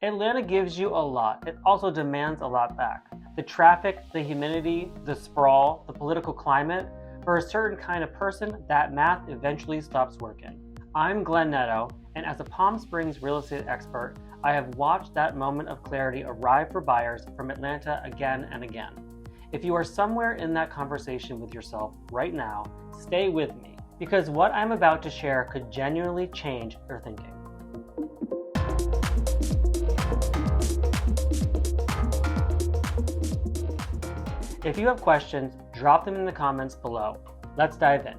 Atlanta gives you a lot. It also demands a lot back. The traffic, the humidity, the sprawl, the political climate. For a certain kind of person, that math eventually stops working. I'm Glen Nadeau, and as a Palm Springs real estate expert, I have watched that moment of clarity arrive for buyers from Atlanta again and again. If you are somewhere in that conversation with yourself right now, stay with me, because what I'm about to share could genuinely change your thinking. If you have questions, drop them in the comments below. Let's dive in.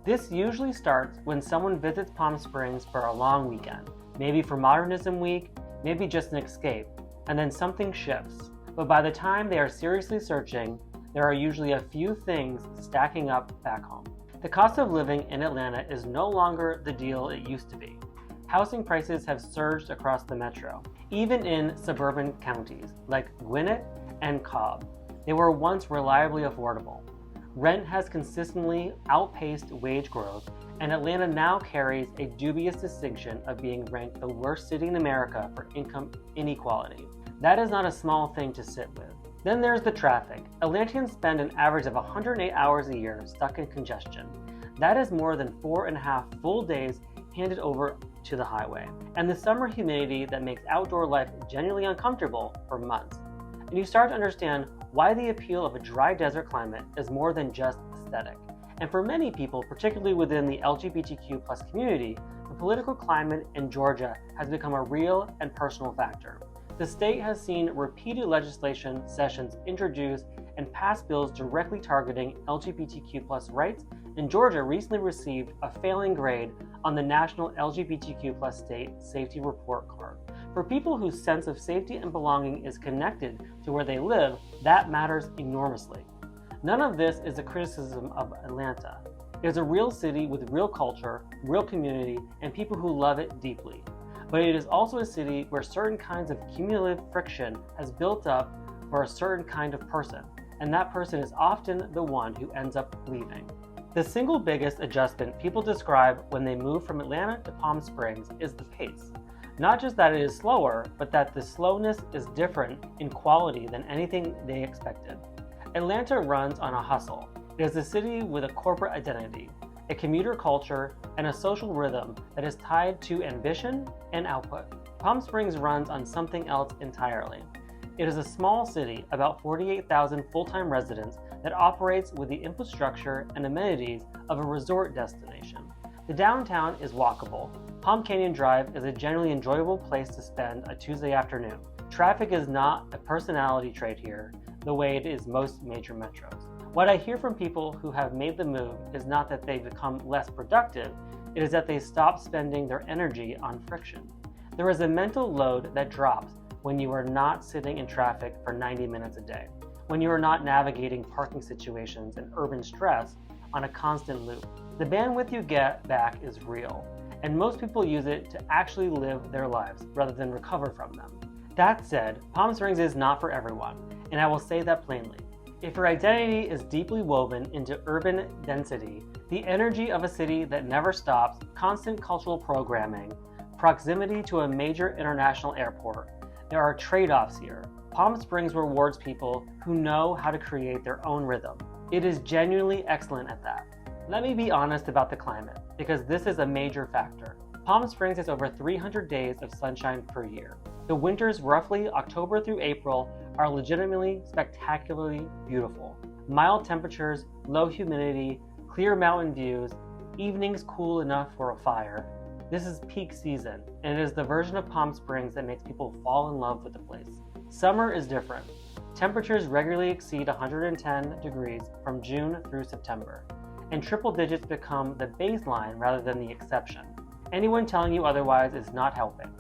This usually starts when someone visits Palm Springs for a long weekend, maybe for Modernism Week, maybe just an escape, and then something shifts. But by the time they are seriously searching, there are usually a few things stacking up back home. The cost of living in Atlanta is no longer the deal it used to be. Housing prices have surged across the metro, even in suburban counties like Gwinnett and Cobb. They were once reliably affordable. Rent has consistently outpaced wage growth, and Atlanta now carries a dubious distinction of being ranked the worst city in America for income inequality. That is not a small thing to sit with. Then there's the traffic. Atlantans spend an average of 108 hours a year stuck in congestion. That is more than 4.5 full days handed over to the highway. And the summer humidity that makes outdoor life genuinely uncomfortable for months. And you start to understand why the appeal of a dry desert climate is more than just aesthetic. And for many people, particularly within the LGBTQ+ community, the political climate in Georgia has become a real and personal factor. The state has seen repeated legislation sessions introduced and passed bills directly targeting LGBTQ+ rights, and Georgia recently received a failing grade on the National LGBTQ+ State Safety Report Card. For people whose sense of safety and belonging is connected to where they live, that matters enormously. None of this is a criticism of Atlanta. It is a real city with real culture, real community, and people who love it deeply. But it is also a city where certain kinds of cumulative friction has built up for a certain kind of person, and that person is often the one who ends up leaving. The single biggest adjustment people describe when they move from Atlanta to Palm Springs is the pace. Not just that it is slower, but that the slowness is different in quality than anything they expected. Atlanta runs on a hustle. It is a city with a corporate identity, a commuter culture, and a social rhythm that is tied to ambition and output. Palm Springs runs on something else entirely. It is a small city, about 48,000 full-time residents, that operates with the infrastructure and amenities of a resort destination. The downtown is walkable. Palm Canyon Drive is a generally enjoyable place to spend a Tuesday afternoon. Traffic is not a personality trait here, the way it is most major metros. What I hear from people who have made the move is not that they've become less productive, it is that they stop spending their energy on friction. There is a mental load that drops when you are not sitting in traffic for 90 minutes a day, when you are not navigating parking situations and urban stress on a constant loop. The bandwidth you get back is real, and most people use it to actually live their lives rather than recover from them. That said, Palm Springs is not for everyone, and I will say that plainly. If your identity is deeply woven into urban density, the energy of a city that never stops, constant cultural programming, proximity to a major international airport, there are trade-offs here. Palm Springs rewards people who know how to create their own rhythm. It is genuinely excellent at that. Let me be honest about the climate, because this is a major factor. Palm Springs has over 300 days of sunshine per year. The winters, roughly October through April, are legitimately spectacularly beautiful. Mild temperatures, low humidity, clear mountain views, evenings cool enough for a fire. This is peak season, and it is the version of Palm Springs that makes people fall in love with the place. Summer is different. Temperatures regularly exceed 110 degrees from June through September, and triple digits become the baseline rather than the exception. Anyone telling you otherwise is not helping.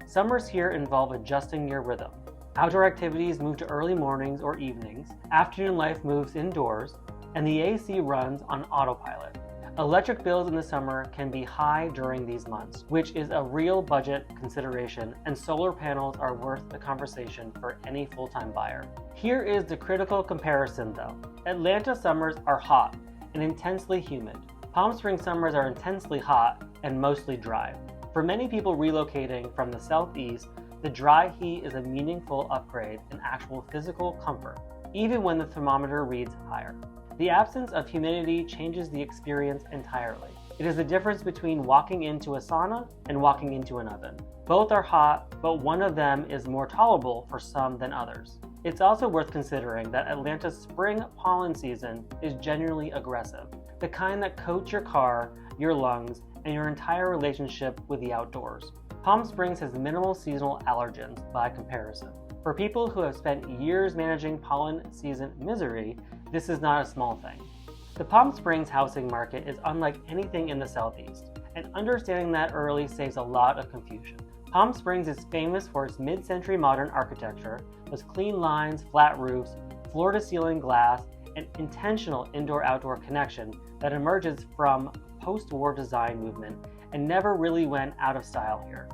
Summers here involve adjusting your rhythm. Outdoor activities move to early mornings or evenings, afternoon life moves indoors, and the AC runs on autopilot. Electric bills in the summer can be high during these months, which is a real budget consideration, and solar panels are worth the conversation for any full-time buyer. Here is the critical comparison though. Atlanta summers are hot and intensely humid. Palm Springs summers are intensely hot and mostly dry. For many people relocating from the southeast, The dry heat is a meaningful upgrade in actual physical comfort, even when the thermometer reads higher. The absence of humidity changes the experience entirely. It is the difference between walking into a sauna and walking into an oven. Both are hot, but one of them is more tolerable for some than others. It's also worth considering that Atlanta's spring pollen season is genuinely aggressive, the kind that coats your car, your lungs, and your entire relationship with the outdoors. Palm Springs has minimal seasonal allergens by comparison. For people who have spent years managing pollen season misery, this is not a small thing. The Palm Springs housing market is unlike anything in the Southeast, and understanding that early saves a lot of confusion. Palm Springs is famous for its mid-century modern architecture, with clean lines, flat roofs, floor-to-ceiling glass, and intentional indoor-outdoor connection that emerges from post-war design movement and never really went out of style here.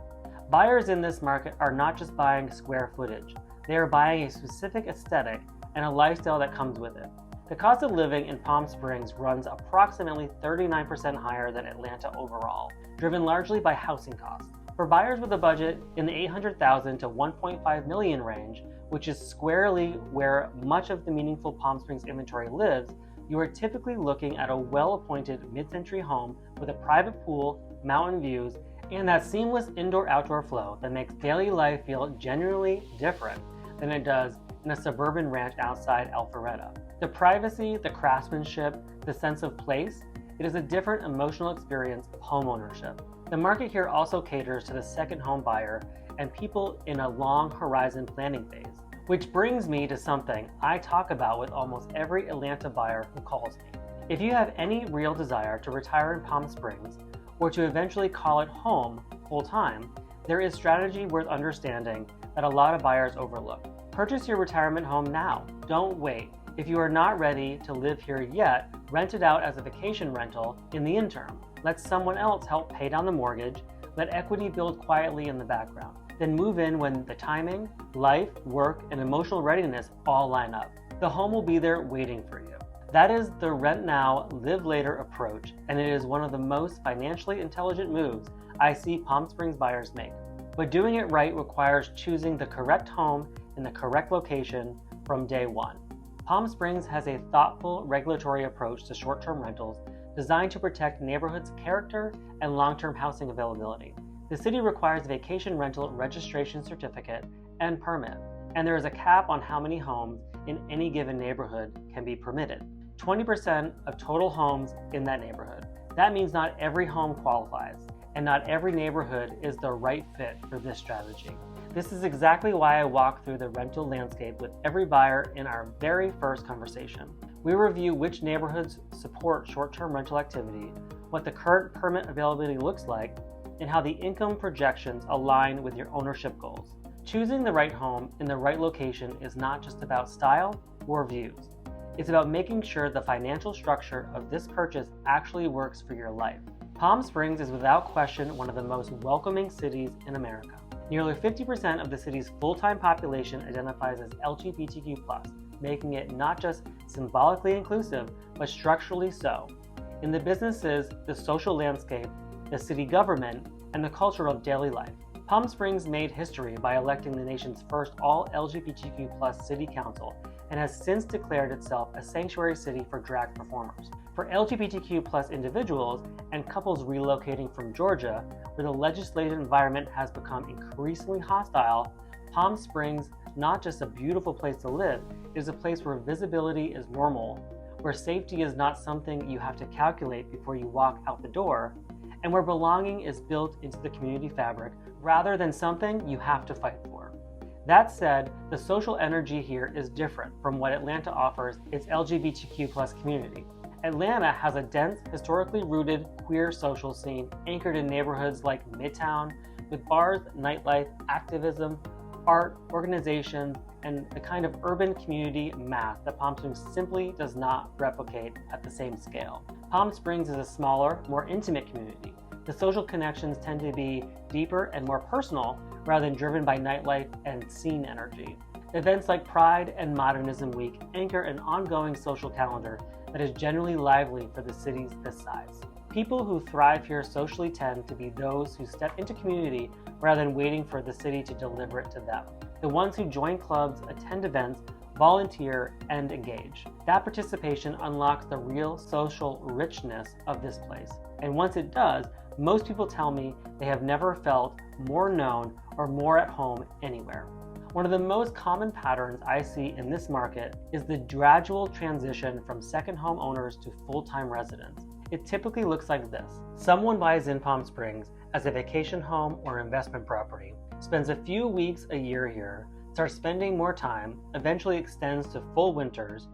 Buyers in this market are not just buying square footage, they are buying a specific aesthetic and a lifestyle that comes with it. The cost of living in Palm Springs runs approximately 39% higher than Atlanta overall, driven largely by housing costs. For buyers with a budget in the $800,000 to $1.5 million range, which is squarely where much of the meaningful Palm Springs inventory lives, you are typically looking at a well-appointed mid-century home with a private pool, mountain views, and that seamless indoor-outdoor flow that makes daily life feel genuinely different than it does in a suburban ranch outside Alpharetta. The privacy, the craftsmanship, the sense of place, it is a different emotional experience of homeownership. The market here also caters to the second home buyer and people in a long horizon planning phase. Which brings me to something I talk about with almost every Atlanta buyer who calls me. If you have any real desire to retire in Palm Springs, or to eventually call it home full-time, there is strategy worth understanding that a lot of buyers overlook. Purchase your retirement home now. Don't wait. If you are not ready to live here yet, rent it out as a vacation rental in the interim. Let someone else help pay down the mortgage. Let equity build quietly in the background. Then move in when the timing, life, work, and emotional readiness all line up. The home will be there waiting for you. That is the rent now, live later approach, and it is one of the most financially intelligent moves I see Palm Springs buyers make. But doing it right requires choosing the correct home in the correct location from day one. Palm Springs has a thoughtful regulatory approach to short-term rentals designed to protect neighborhoods' character and long-term housing availability. The city requires a vacation rental registration certificate and permit, and there is a cap on how many homes in any given neighborhood can be permitted. 20% of total homes in that neighborhood. That means not every home qualifies, and not every neighborhood is the right fit for this strategy. This is exactly why I walk through the rental landscape with every buyer in our very first conversation. We review which neighborhoods support short-term rental activity, what the current permit availability looks like, and how the income projections align with your ownership goals. Choosing the right home in the right location is not just about style or views. It's about making sure the financial structure of this purchase actually works for your life. Palm Springs is without question one of the most welcoming cities in America. Nearly 50% of the city's full-time population identifies as LGBTQ+, making it not just symbolically inclusive, but structurally so. In the businesses, the social landscape, the city government, and the culture of daily life. Palm Springs made history by electing the nation's first all-LGBTQ+ city council and has since declared itself a sanctuary city for drag performers. For LGBTQ+ individuals and couples relocating from Georgia, where the legislative environment has become increasingly hostile, Palm Springs, not just a beautiful place to live, it is a place where visibility is normal, where safety is not something you have to calculate before you walk out the door, and where belonging is built into the community fabric rather than something you have to fight for. That said, the social energy here is different from what Atlanta offers its LGBTQ+ community. Atlanta has a dense, historically rooted queer social scene anchored in neighborhoods like Midtown, with bars, nightlife, activism, art, organization, and the kind of urban community math that Palm Springs simply does not replicate at the same scale. Palm Springs is a smaller, more intimate community. The social connections tend to be deeper and more personal rather than driven by nightlife and scene energy. Events like Pride and Modernism Week anchor an ongoing social calendar that is generally lively for the cities this size. People who thrive here socially tend to be those who step into community rather than waiting for the city to deliver it to them. The ones who join clubs, attend events, volunteer, and engage. That participation unlocks the real social richness of this place. And once it does, most people tell me they have never felt more known or more at home anywhere. One of the most common patterns I see in this market is the gradual transition from second home owners to full-time residents. It typically looks like this. Someone buys in Palm Springs as a vacation home or investment property, spends a few weeks a year here, starts spending more time, eventually extends to full winters,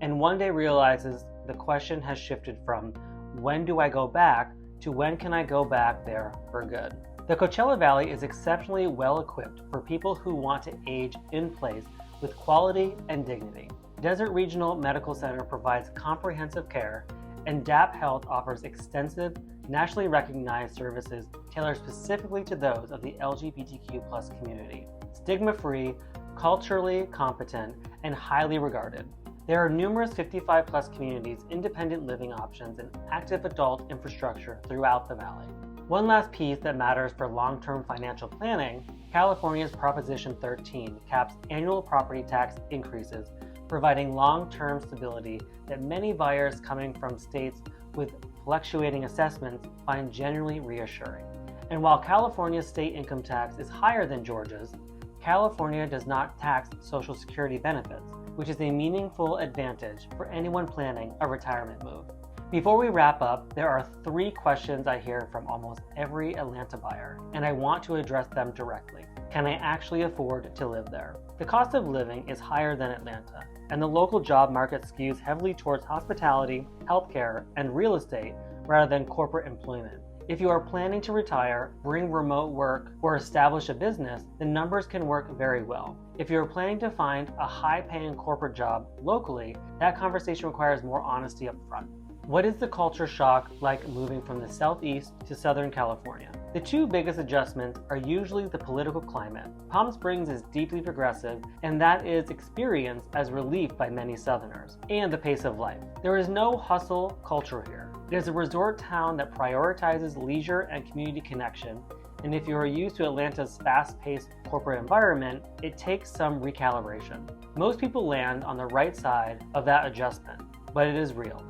and one day realizes the question has shifted from when do I go back to when can I go back there for good. The Coachella Valley is exceptionally well equipped for people who want to age in place with quality and dignity. Desert Regional Medical Center provides comprehensive care, and DAP Health offers extensive, nationally recognized services tailored specifically to those of the LGBTQ+ community. Stigma-free, culturally competent, and highly regarded. There are numerous 55+ communities, independent living options, and active adult infrastructure throughout the valley. One last piece that matters for long-term financial planning, California's Proposition 13 caps annual property tax increases, providing long-term stability that many buyers coming from states with fluctuating assessments find genuinely reassuring. And while California's state income tax is higher than Georgia's, California does not tax Social Security benefits, which is a meaningful advantage for anyone planning a retirement move. Before we wrap up, there are 3 questions I hear from almost every Atlanta buyer, and I want to address them directly. Can I actually afford to live there? The cost of living is higher than Atlanta, and the local job market skews heavily towards hospitality, healthcare, and real estate rather than corporate employment. If you are planning to retire, bring remote work, or establish a business, the numbers can work very well. If you are planning to find a high-paying corporate job locally, that conversation requires more honesty up front. What is the culture shock like moving from the Southeast to Southern California? The 2 biggest adjustments are usually the political climate. Palm Springs is deeply progressive, and that is experienced as relief by many Southerners, and the pace of life. There is no hustle culture here. It is a resort town that prioritizes leisure and community connection, and if you are used to Atlanta's fast-paced corporate environment, it takes some recalibration. Most people land on the right side of that adjustment, but it is real.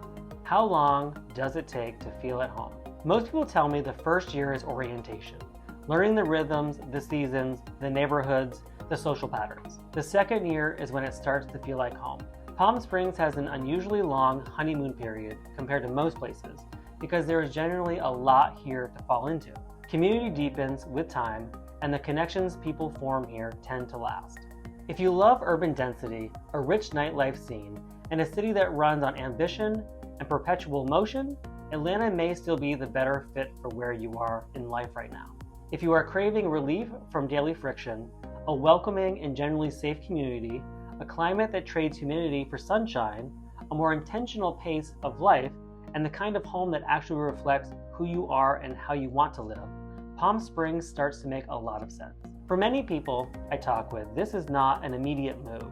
How long does it take to feel at home? Most people tell me the first year is orientation, learning the rhythms, the seasons, the neighborhoods, the social patterns. The second year is when it starts to feel like home. Palm Springs has an unusually long honeymoon period compared to most places because there is generally a lot here to fall into. Community deepens with time, and the connections people form here tend to last. If you love urban density, a rich nightlife scene, and a city that runs on ambition and perpetual motion, Atlanta may still be the better fit for where you are in life right now. If you are craving relief from daily friction, a welcoming and generally safe community, a climate that trades humidity for sunshine, a more intentional pace of life, and the kind of home that actually reflects who you are and how you want to live, Palm Springs starts to make a lot of sense. For many people I talk with, this is not an immediate move.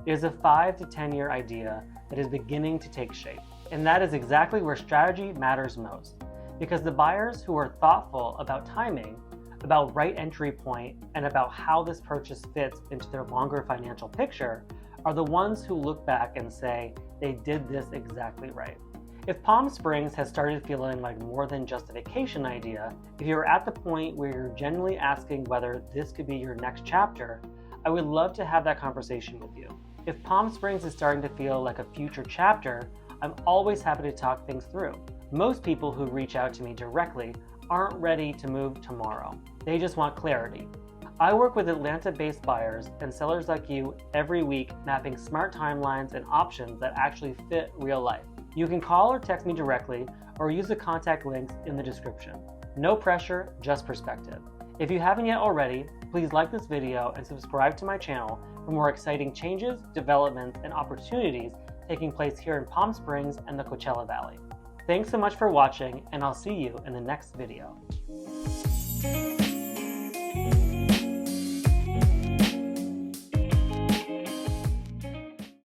It is a 5 to 10 year idea that is beginning to take shape. And that is exactly where strategy matters most, because the buyers who are thoughtful about timing, about right entry point, and about how this purchase fits into their longer financial picture are the ones who look back and say they did this exactly right. If Palm Springs has started feeling like more than just a vacation idea, if you're at the point where you're genuinely asking whether this could be your next chapter, I would love to have that conversation with you. If Palm Springs is starting to feel like a future chapter, I'm always happy to talk things through. Most people who reach out to me directly aren't ready to move tomorrow. They just want clarity. I work with Atlanta-based buyers and sellers like you every week, mapping smart timelines and options that actually fit real life. You can call or text me directly or use the contact links in the description. No pressure, just perspective. If you haven't yet already, please like this video and subscribe to my channel for more exciting changes, developments, and opportunities taking place here in Palm Springs and the Coachella Valley. Thanks so much for watching, and I'll see you in the next video.